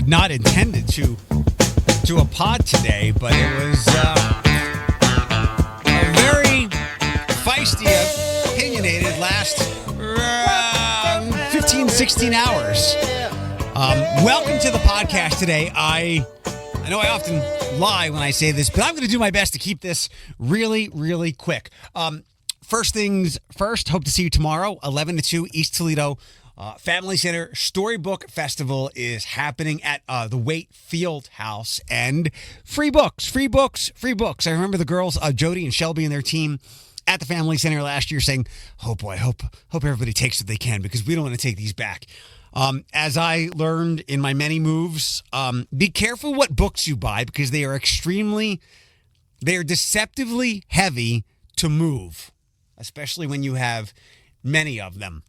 not intended to do a pod today, but it was a very feisty, opinionated last 15, 16 hours. Welcome to the podcast today. I know I often lie when I say this, but I'm going to do my best to keep this really, really quick. First things first, hope to see you tomorrow, 11 to 2, East Toledo Family Center. Storybook Festival is happening at the Waite Field House, and free books. I remember the girls, Jody and Shelby and their team at the Family Center last year saying, oh boy, hope everybody takes what they can because we don't want to take these back. As I learned in my many moves, be careful what books you buy because they are deceptively heavy to move, especially when you have many of them.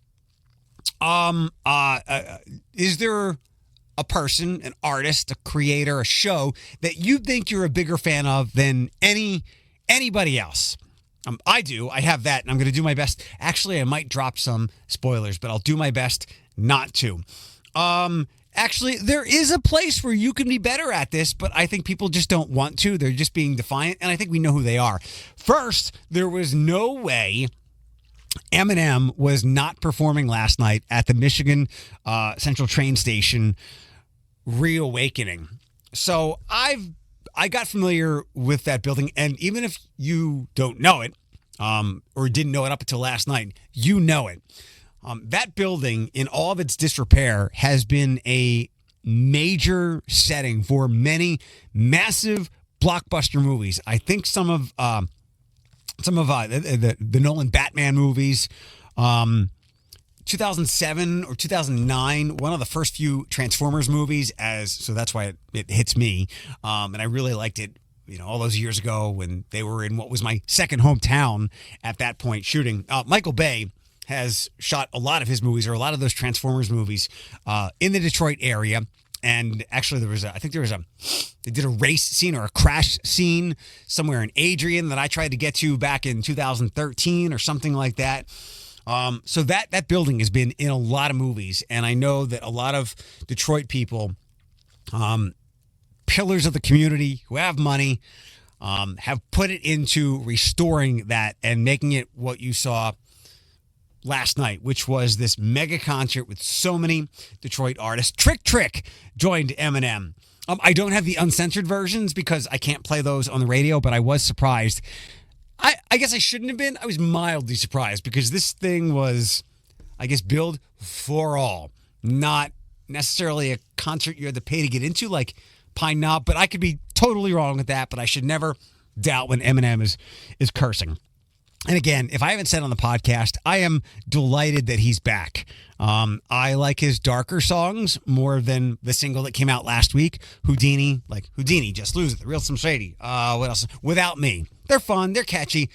Is there a person, an artist, a creator, a show that you think you're a bigger fan of than anybody else? I do. I have that, and I'm going to do my best. Actually, I might drop some spoilers, but I'll do my best not to. Actually, there is a place where you can be better at this, but I think people just don't want to. They're just being defiant, and I think we know who they are. First, there was no way Eminem was not performing last night at the Michigan Central train station reawakening. So I got familiar with that building, and even if you don't know it or didn't know it up until last night, you know it. That building, in all of its disrepair, has been a major setting for many massive blockbuster movies. I think some of the Nolan Batman movies, 2007 or 2009, one of the first few Transformers movies, so that's why it hits me. And I really liked it, all those years ago when they were in what was my second hometown at that point shooting. Michael Bay has shot a lot of his movies, or a lot of those Transformers movies, in the Detroit area. And actually, they did a race scene or a crash scene somewhere in Adrian that I tried to get to back in 2013 or something like that. So that building has been in a lot of movies, and I know that a lot of Detroit people, pillars of the community who have money, have put it into restoring that and making it what you saw last night, which was this mega concert with so many Detroit artists. Trick joined Eminem. I don't have the uncensored versions because I can't play those on the radio, but I was surprised. I guess I shouldn't have been. I was mildly surprised because this thing was, I guess, billed for all, not necessarily a concert you had to pay to get into like Pine Knob, but I could be totally wrong with that, but I should never doubt when Eminem is cursing. And again, if I haven't said on the podcast, I am delighted that he's back. I like his darker songs more than the single that came out last week, Houdini, Just Lose It, The Real Slim Shady. What else? Without Me. They're fun. They're catchy.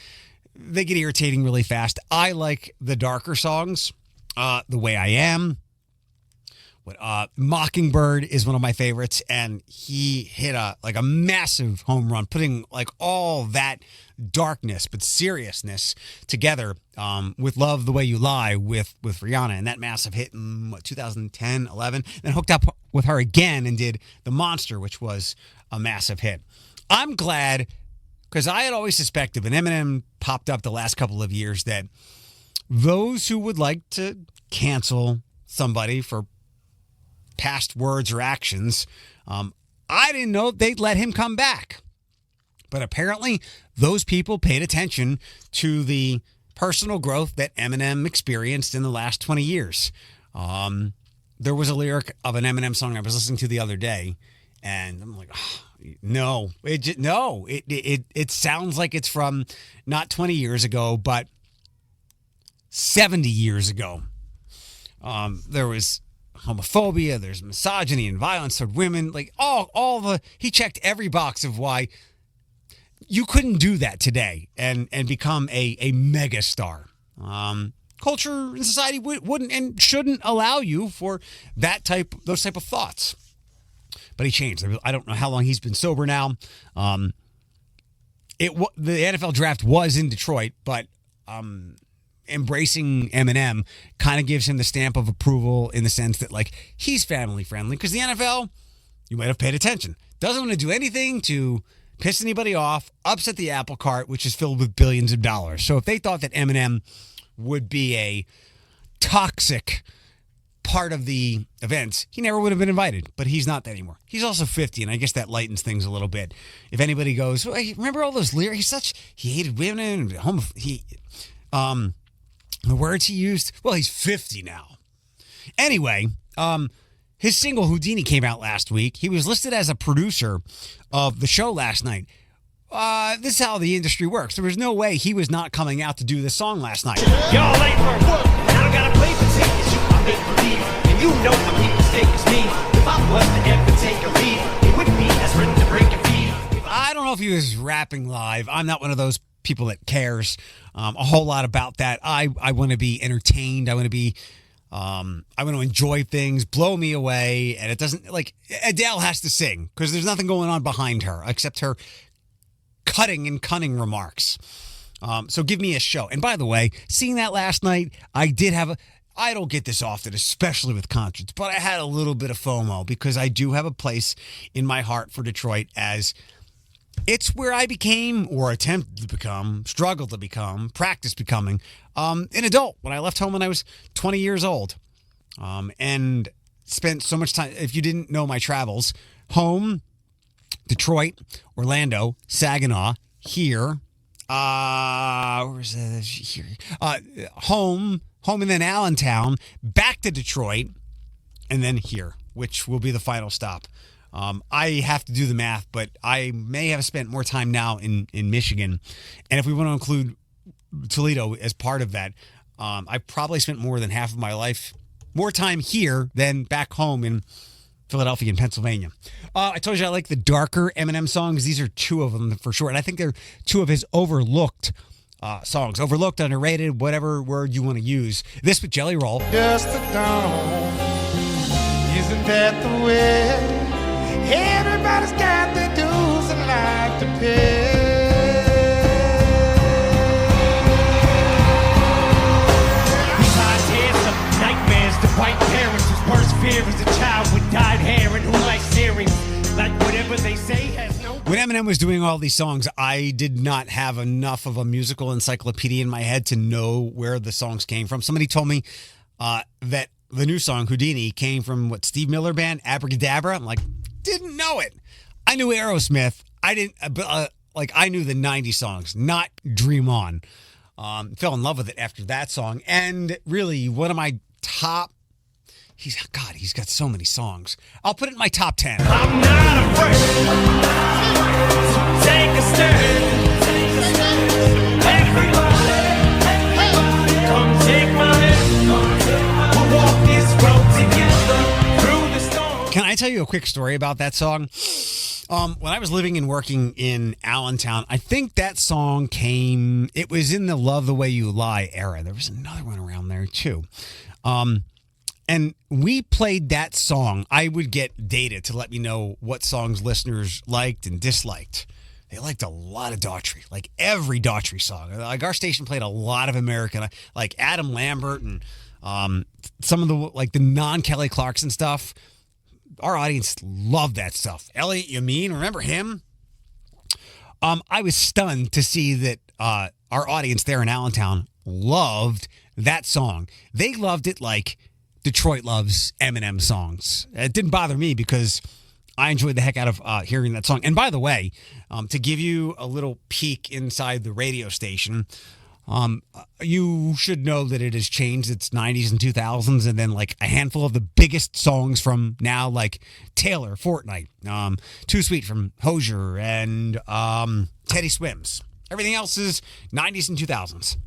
They get irritating really fast. I like the darker songs, The Way I Am. Mockingbird is one of my favorites, and he hit a massive home run, putting like all that darkness but seriousness together with Love the Way You Lie with Rihanna, and that massive hit in 2010, 11, then hooked up with her again and did The Monster, which was a massive hit. I'm glad, because I had always suspected when Eminem popped up the last couple of years that those who would like to cancel somebody for past words or actions, I didn't know they'd let him come back. But apparently those people paid attention to the personal growth that Eminem experienced in the last 20 years. There was a lyric of an Eminem song I was listening to the other day, and I'm like, it sounds like it's from not 20 years ago, but 70 years ago. There was homophobia, there's misogyny and violence toward women, like he checked every box of why you couldn't do that today and become a mega star. Culture and society wouldn't and shouldn't allow you for those type of thoughts. But he changed. I don't know how long he's been sober now. The NFL draft was in Detroit, but embracing Eminem kind of gives him the stamp of approval in the sense that, like, he's family friendly, because the NFL, you might have paid attention. Doesn't want to do anything to piss anybody off, upset the apple cart, which is filled with billions of dollars. So if they thought that Eminem would be a toxic part of the events, he never would have been invited, but he's not that anymore. He's also 50, and I guess that lightens things a little bit. If anybody goes, well, remember all those lyrics? He hated women, the words he used. Well, he's 50 now. Anyway, his single Houdini came out last week. He was listed as a producer of the show last night. This is how the industry works. There was no way he was not coming out to do this song last night. Y'all late for work, and I don't gotta play for tickets. You I make believe, and you know how people mistake as me. If I was to ever take a lead, it would be as written to break your feet. I don't know if he was rapping live. I'm not one of those people that cares a whole lot about that. I want to be entertained. I want to enjoy things, blow me away, and it doesn't, like, Adele has to sing because there's nothing going on behind her except her cutting and cunning remarks. So give me a show. And by the way, seeing that last night, I don't get this often, especially with concerts, but I had a little bit of FOMO because I do have a place in my heart for Detroit, as it's where I became, or attempted to become, struggled to become, practiced becoming an adult when I left home when I was 20 years old. And spent so much time, if you didn't know my travels, home, Detroit, Orlando, Saginaw, here, where's that? Here, home, and then Allentown, back to Detroit, and then here, which will be the final stop. I have to do the math, but I may have spent more time now in Michigan. And if we want to include Toledo as part of that, I probably spent more than half of my life, more time here than back home in Philadelphia and Pennsylvania. I told you I like the darker Eminem songs. These are two of them for sure. And I think they're two of his overlooked songs. Overlooked, underrated, whatever word you want to use. This with Jelly Roll. Just the dawn, isn't that the way? Everybody's got their dues in life to pay. These ideas of nightmares to white parents whose worst fear is a child with dyed hair and who likes series. Like whatever they say has no... When Eminem was doing all these songs, I did not have enough of a musical encyclopedia in my head to know where the songs came from. Somebody told me that the new song, Houdini, came from Steve Miller Band, Abracadabra. I'm like, didn't know it. I knew Aerosmith. I knew the 90s songs, not Dream On. Fell in love with it after that song. And really, one of my top... He's got so many songs. I'll put it in my top 10. I'm not afraid to take a stand. Everybody, come take my hand. We'll walk this road together through the storm. Can I tell you a quick story about that song? When I was living and working in Allentown, I think that song it was in the Love the Way You Lie era. There was another one around there too. And we played that song. I would get data to let me know what songs listeners liked and disliked. They liked a lot of Daughtry, like every Daughtry song. Like our station played a lot of American, like Adam Lambert and some of the non-Kelly Clarkson stuff. Our audience loved that stuff. Elliot Yamin, remember him? I was stunned to see that our audience there in Allentown loved that song. They loved it like Detroit loves Eminem songs. It didn't bother me because I enjoyed the heck out of hearing that song. And by the way, to give you a little peek inside the radio station, you should know that it has changed. It's 90s and 2000s, and then like a handful of the biggest songs from now, like Taylor, Fortnite, Too Sweet from Hozier, and Teddy Swims. Everything else is 90s and 2000s.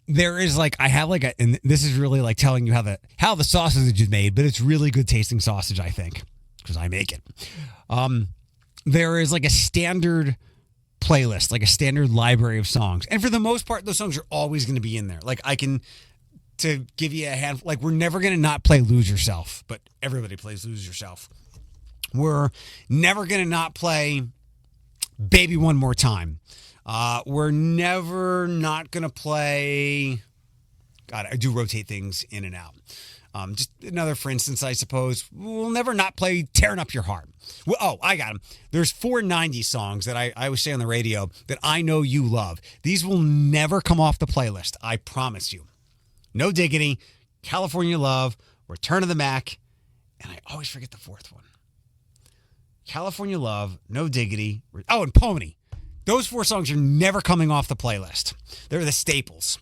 There is and this is really like telling you how the sausage is made, but it's really good tasting sausage, I think, because I make it. There is like a standard playlist, like a standard library of songs. And for the most part, those songs are always going to be in there. Like to give you a handful, like we're never going to not play Lose Yourself, but everybody plays Lose Yourself. We're never going to not play Baby One More Time. We're never not going to play... God, I do rotate things in and out. Just another, for instance, I suppose, we'll never not play Tearing Up Your Heart. Well, oh, I got them. There's 490 songs that I always say on the radio that I know you love. These will never come off the playlist. I promise you. No Diggity, California Love, Return of the Mac, and I always forget the fourth one. California Love, No Diggity, and Pony. Those 4 songs are never coming off the playlist. They're the staples.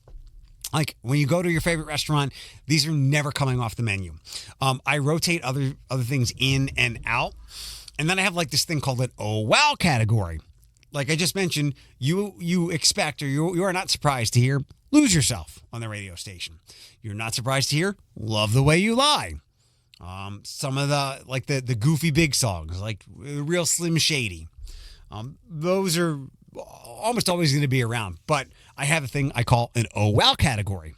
Like when you go to your favorite restaurant, these are never coming off the menu. I rotate other things in and out. And then I have like this thing called an oh wow category. Like I just mentioned, you expect or you are not surprised to hear Lose Yourself on the radio station. You're not surprised to hear Love the Way You Lie. Some of the goofy big songs, like Real Slim Shady. Those are almost always going to be around, but I have a thing I call an oh wow category.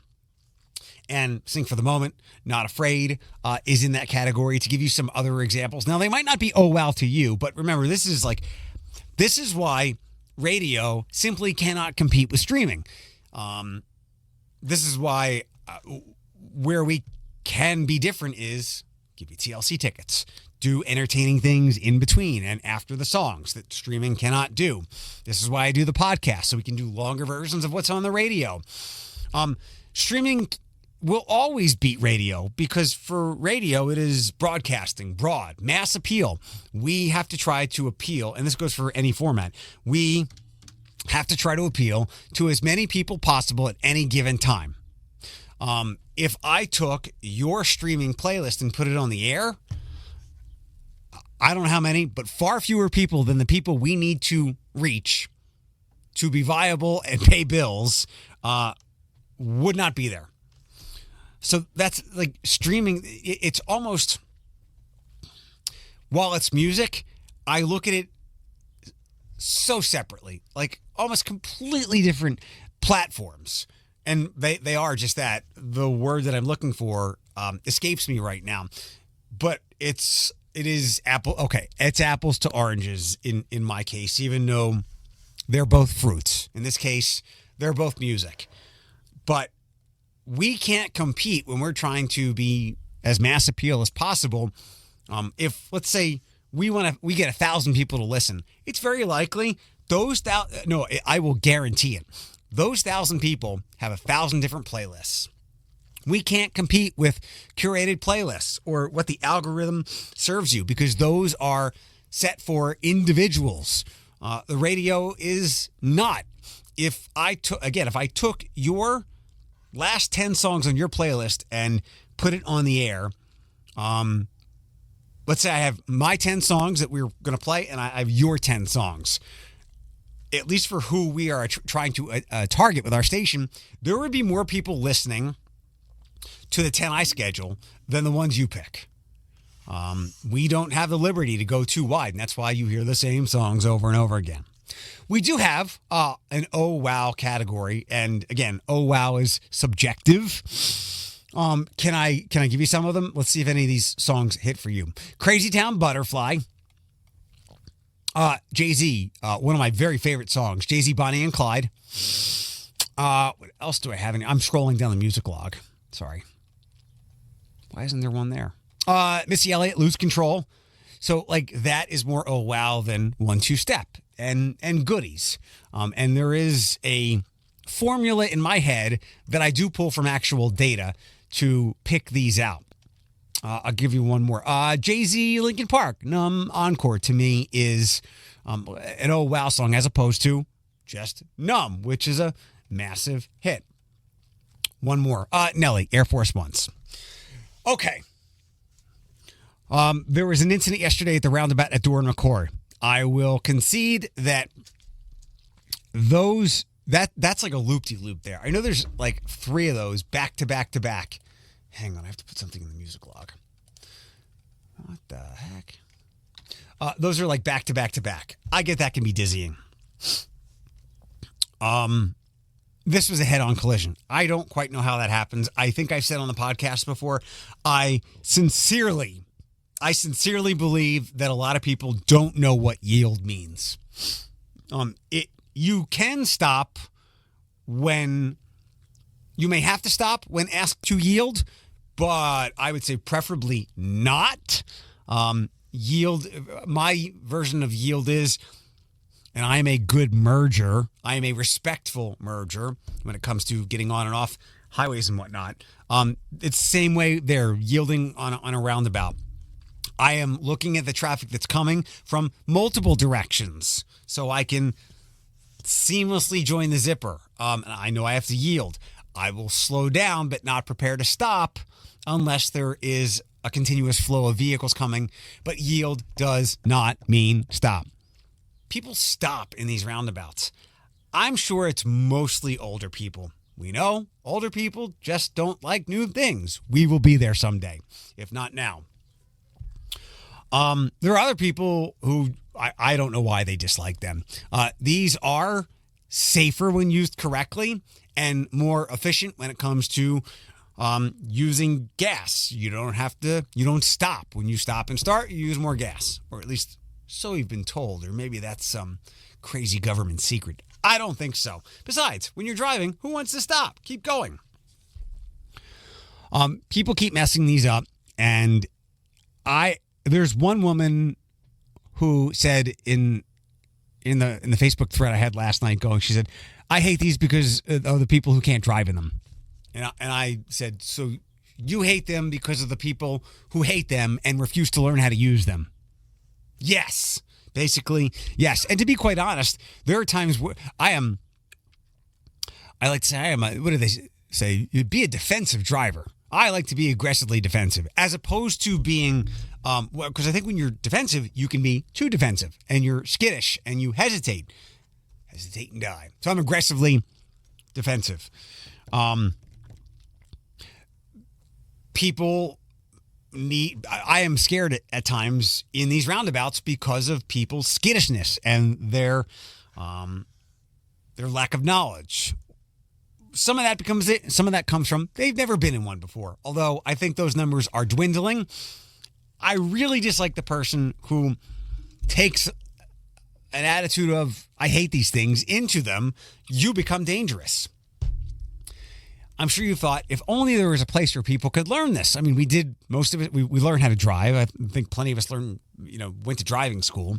And Sing for the Moment, Not Afraid is in that category. To give you some other examples. Now, they might not be oh wow to you, but remember, this is why radio simply cannot compete with streaming. This is why where we can be different is give you TLC tickets. Do entertaining things in between and after the songs that streaming cannot do. This is why I do the podcast, so we can do longer versions of what's on the radio. Streaming will always beat radio because for radio, it is broadcasting, broad, mass appeal. We have to try to appeal, and this goes for any format. We have to try to appeal to as many people possible at any given time. If I took your streaming playlist and put it on the air, I don't know how many, but far fewer people than the people we need to reach to be viable and pay bills would not be there. So that's like streaming. It's almost, while it's music, I look at it so separately, like almost completely different platforms. And they are just that. The word that I'm looking for escapes me right now, but it is apple. Okay, it's apples to oranges in my case, even though they're both fruits. In this case, they're both music. But we can't compete when we're trying to be as mass appeal as possible. If let's say we get 1,000 people to listen, it's very likely I will guarantee it. Those 1,000 people have 1,000 different playlists. We can't compete with curated playlists or what the algorithm serves you because those are set for individuals. The radio is not. If I took your last 10 songs on your playlist and put it on the air, let's say I have my 10 songs that we're going to play and I have your 10 songs. At least for who we are trying to target with our station, there would be more people listening to the 10 I schedule than the ones you pick. We don't have the liberty to go too wide, and that's why you hear the same songs over and over again. We do have an oh wow category, and again, oh wow is subjective. Can I give you some of them? Let's see if any of these songs hit for you. Crazy Town Butterfly. Jay-Z, one of my very favorite songs. Jay-Z, Bonnie and Clyde. What else do I have? I'm scrolling down the music log. Sorry. Why isn't there one there? Missy Elliott, Lose Control. So like that is more oh wow than 1-2 Step and goodies. And there is a formula in my head that I do pull from actual data to pick these out. I'll give you one more. Jay-Z, Linkin Park, Numb Encore to me is an oh wow song as opposed to just Numb, which is a massive hit. One more. Nelly, Air Force Ones. Okay. There was an incident yesterday at the roundabout at Durham McCord. I will concede that that's like a loop-de-loop there. I know there's like 3 of those back to back to back. Hang on, I have to put something in the music log. What the heck? Those are like back to back to back. I get that can be dizzying. This was a head-on collision. I don't quite know how that happens. I think I've said on the podcast before, I sincerely believe that a lot of people don't know what yield means. You can stop when you may have to stop when asked to yield, but I would say preferably not. Yield, my version of yield is, and I am a good merger. I am a respectful merger when it comes to getting on and off highways and whatnot. It's the same way there, yielding on a roundabout. I am looking at the traffic that's coming from multiple directions so I can seamlessly join the zipper. And I know I have to yield. I will slow down, but not prepare to stop unless there is a continuous flow of vehicles coming. But yield does not mean stop. People stop in these roundabouts. I'm sure it's mostly older people. We know older people just don't like new things. We will be there someday, if not now. There are other people who I don't know why they dislike them. These are safer when used correctly and more efficient when it comes to using gas. You don't stop. When you stop and start, you use more gas, or at least so we've been told, or maybe that's some crazy government secret. I don't think so. Besides, when you're driving, who wants to stop? Keep going. People keep messing these up, and there's one woman who said in the Facebook thread I had last night she said, I hate these because of the people who can't drive in them. And I said, so you hate them because of the people who hate them and refuse to learn how to use them? Yes. Basically, yes. And to be quite honest, there are times where I like to say what do they say? Be a defensive driver. I like to be aggressively defensive as opposed to being, because I think when you're defensive, you can be too defensive and you're skittish and you hesitate and die. So I'm aggressively defensive. I am scared at times in these roundabouts because of people's skittishness and their lack of knowledge. Some of that comes from they've never been in one before. Although I think those numbers are dwindling. I really dislike the person who takes an attitude of I hate these things into them. You become dangerous. I'm sure you thought if only there was a place where people could learn this. I mean, we did most of it. We learned how to drive. I think plenty of us went to driving school.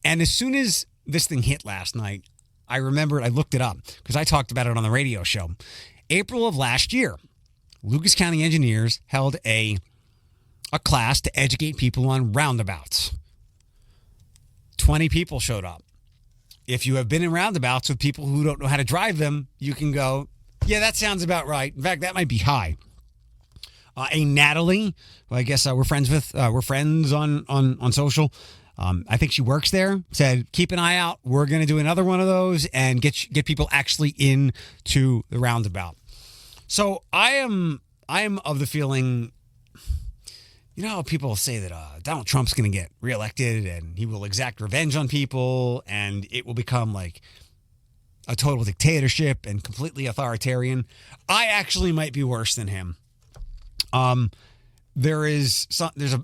And as soon as this thing hit last night, I remembered, I looked it up because I talked about it on the radio show. April of last year, Lucas County engineers held a class to educate people on roundabouts. 20 people showed up. If you have been in roundabouts with people who don't know how to drive them, you can go, yeah, that sounds about right. In fact, that might be high. Natalie, who I guess we're friends with, we're friends on social. I think she works there, said, keep an eye out. We're going to do another one of those and get people actually into the roundabout. So I am of the feeling, people say that Donald Trump's going to get reelected and he will exact revenge on people and it will become like a total dictatorship and completely authoritarian. I actually might be worse than him. There's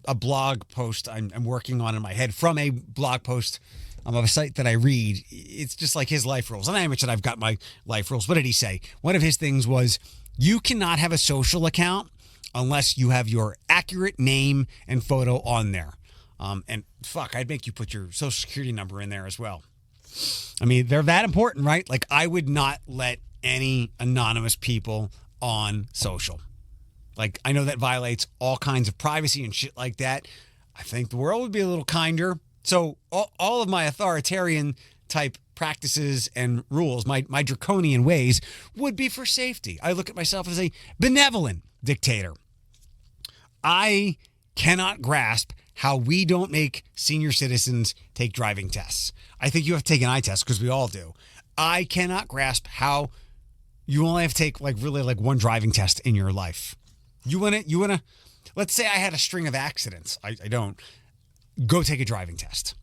a blog post I'm working on in my head from a blog post of a site that I read. It's just like his life rules. And I mentioned I've got my life rules. What did he say? One of his things was you cannot have a social account unless you have your accurate name and photo on there. And I'd make you put your social security number in there as well. I mean, they're that important, right? Like I would not let any anonymous people on social. Like, I know that violates all kinds of privacy and shit like that. I think the world would be a little kinder. So all of my authoritarian type practices and rules, my draconian ways, would be for safety. I look at myself as a benevolent dictator. I cannot grasp how we don't make senior citizens take driving tests. I think you have to take an eye test because we all do. I cannot grasp how you only have to take really one driving test in your life. You want to, let's say I had a string of accidents. I don't. Go take a driving test.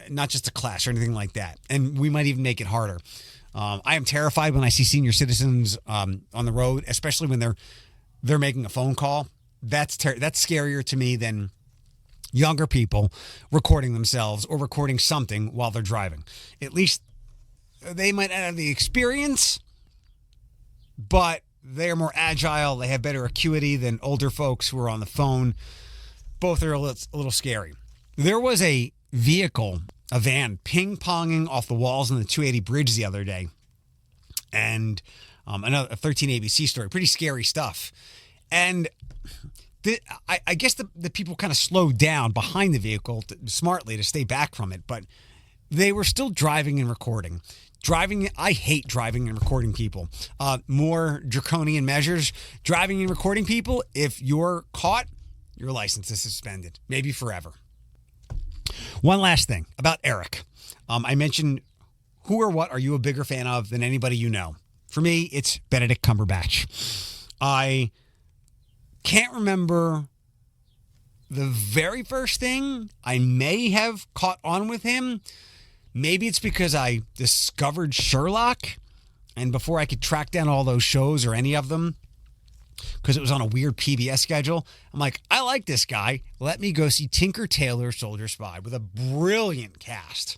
Not just a class or anything like that. And we might even make it harder. I am terrified when I see senior citizens on the road, especially when they're making a phone call. That's scarier to me than younger people recording themselves or recording something while they're driving. At least they might not have the experience, but they're more agile. They have better acuity than older folks who are on the phone. Both are a little scary. There was a vehicle, a van, ping-ponging off the walls on the 280 bridge the other day. And a 13 ABC story. Pretty scary stuff. And I guess the people kind of slowed down behind the vehicle smartly to stay back from it. But they were still driving and recording. I hate driving and recording people. More draconian measures. Driving and recording people, if you're caught, your license is suspended. Maybe forever. One last thing about Eric. I mentioned, who or what are you a bigger fan of than anybody you know? For me, it's Benedict Cumberbatch. I can't remember the very first thing I may have caught on with him. Maybe it's because I discovered Sherlock, and before I could track down all those shows or any of them, because it was on a weird PBS schedule, I'm like, I like this guy. Let me go see Tinker Tailor Soldier Spy with a brilliant cast.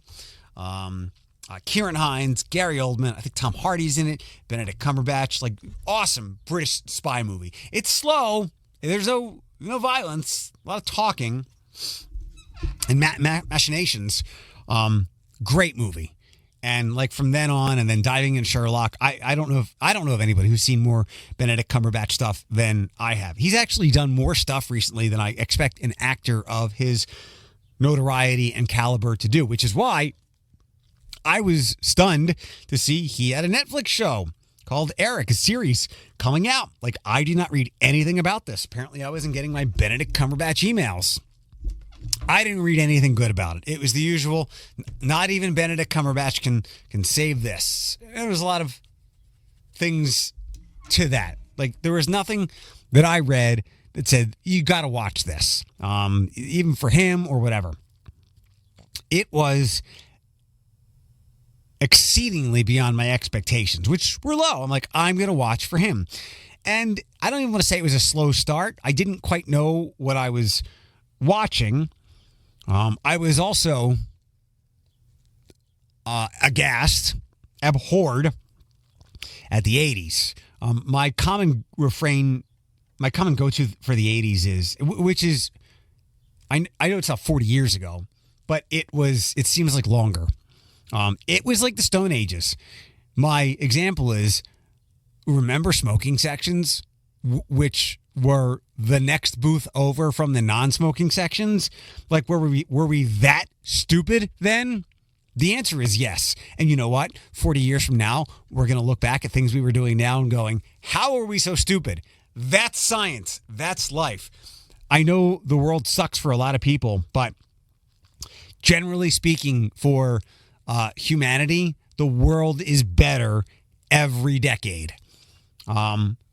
Kieran Hines, Gary Oldman, I think Tom Hardy's in it, Benedict Cumberbatch, like awesome British spy movie. It's slow. There's no violence, a lot of talking and machinations. Great movie. And like from then on, and then diving in Sherlock, I don't know of anybody who's seen more Benedict Cumberbatch stuff than I have. He's actually done more stuff recently than I expect an actor of his notoriety and caliber to do, which is why I was stunned to see he had a Netflix show called Eric, a series coming out. Like, I did not read anything about this. Apparently, I wasn't getting my Benedict Cumberbatch emails. I didn't read anything good about it. It was the usual. Not even Benedict Cumberbatch can save this. There was a lot of things to that. Like, there was nothing that I read that said, you got to watch this, even for him or whatever. It was exceedingly beyond my expectations, which were low. I'm like, I'm going to watch for him. And I don't even want to say it was a slow start. I didn't quite know what I was watching. I was also aghast, abhorred at the 80s. My common go-to for the 80s is, which is, I know it's not 40 years ago, but it seems like longer. It was like the Stone Ages. My example is, remember smoking sections, which were the next booth over from the non-smoking sections? Like, were we that stupid then? The answer is yes. And you know what? 40 years from now, we're going to look back at things we were doing now and going, how are we so stupid? That's science. That's life. I know the world sucks for a lot of people, but generally speaking, for humanity, the world is better every decade.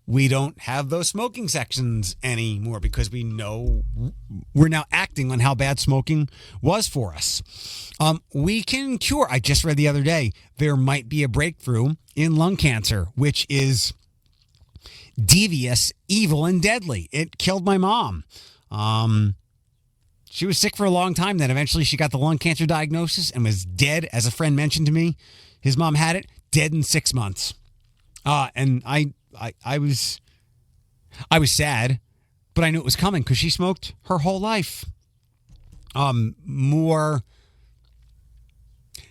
We don't have those smoking sections anymore because we know we're now acting on how bad smoking was for us. We can cure. I just read the other day, there might be a breakthrough in lung cancer, which is devious, evil, and deadly. It killed my mom. She was sick for a long time. Then eventually she got the lung cancer diagnosis and was dead. As a friend mentioned to me, his mom had it, dead in 6 months. And I was sad, but I knew it was coming because she smoked her whole life.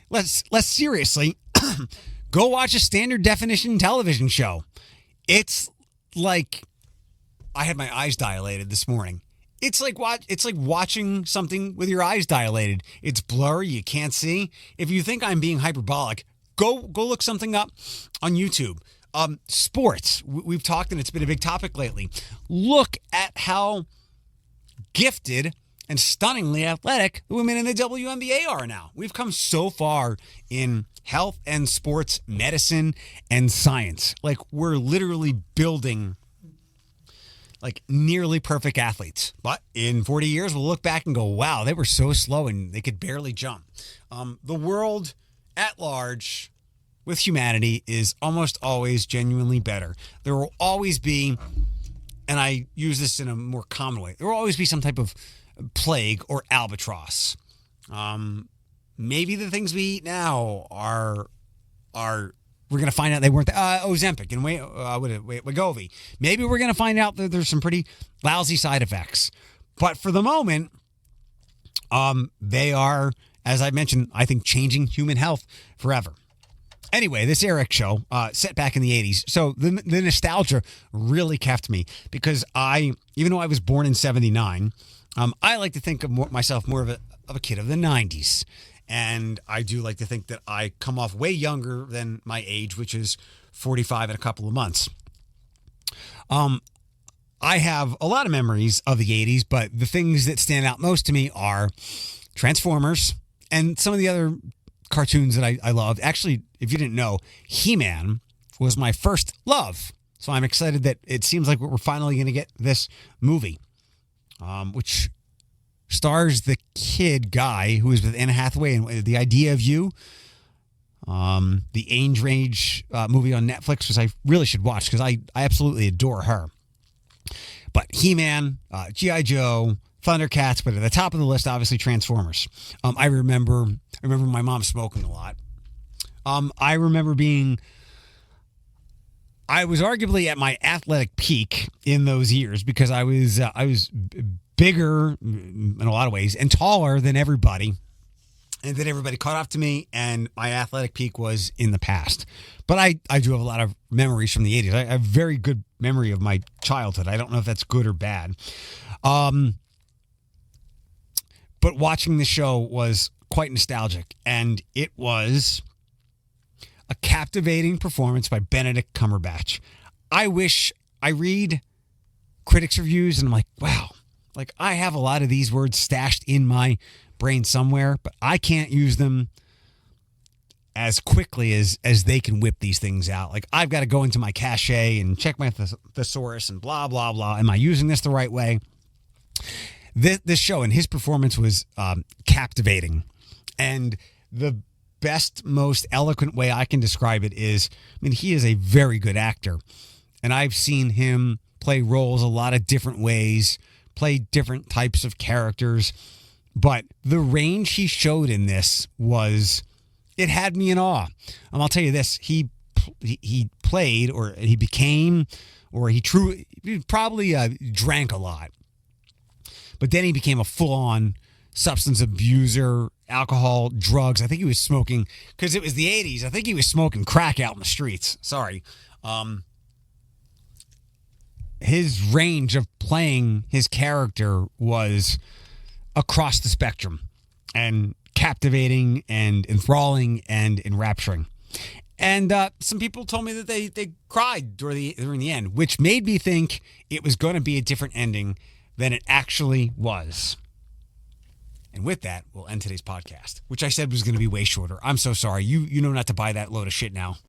Less seriously, go watch a standard definition television show. It's like, I had my eyes dilated this morning. It's like watching something with your eyes dilated. It's blurry, you can't see. If you think I'm being hyperbolic, go look something up on YouTube. Sports. We've talked, and it's been a big topic lately. Look at how gifted and stunningly athletic the women in the WNBA are now. We've come so far in health and sports medicine and science. Like, we're literally building like nearly perfect athletes. But in 40 years, we'll look back and go, wow, they were so slow and they could barely jump. The world at large with humanity is almost always genuinely better. There will always be, and I use this in a more common way, there will always be some type of plague or albatross. Maybe the things we eat now are we're going to find out they weren't Ozempic and Wegovy. Maybe we're going to find out that there's some pretty lousy side effects. But for the moment, they are, as I mentioned, I think changing human health forever. Anyway, this Eric show, set back in the 80s. So the nostalgia really kept me because even though I was born in 79, I like to think of myself more of a kid of the 90s. And I do like to think that I come off way younger than my age, which is 45 in a couple of months. I have a lot of memories of the 80s, but the things that stand out most to me are Transformers and some of the other cartoons that I loved. Actually, if you didn't know, He-Man was my first love. So I'm excited that it seems like we're finally going to get this movie, which stars the kid guy who was with Anne Hathaway in The Idea of You, the Age Range movie on Netflix, which I really should watch because I absolutely adore her. But He-Man, G.I. Joe, Thundercats, but at the top of the list, obviously Transformers. I remember my mom smoking a lot. I remember I was arguably at my athletic peak in those years because I was bigger in a lot of ways and taller than everybody. And then everybody caught up to me, and my athletic peak was in the past. But I do have a lot of memories from the 80s. I have very good memory of my childhood. I don't know if that's good or bad. But watching the show was quite nostalgic, and it was a captivating performance by Benedict Cumberbatch. I read critics' reviews, and I'm like, wow, like I have a lot of these words stashed in my brain somewhere, but I can't use them as quickly as they can whip these things out. Like I've got to go into my cache and check my thesaurus and blah, blah, blah. Am I using this the right way? This show and his performance was captivating. And the best, most eloquent way I can describe it is, he is a very good actor. And I've seen him play roles a lot of different ways, play different types of characters. But the range he showed in this it had me in awe. I'll tell you this, he played, or he became, or he probably drank a lot. But then he became a full-on substance abuser, alcohol, drugs. I think he was smoking, because it was the 80s, I think he was smoking crack out in the streets. Sorry. His range of playing his character was across the spectrum and captivating and enthralling and enrapturing. And some people told me that they cried during the end, which made me think it was going to be a different ending than it actually was. And with that, we'll end today's podcast, which I said was going to be way shorter. I'm so sorry. You know not to buy that load of shit now.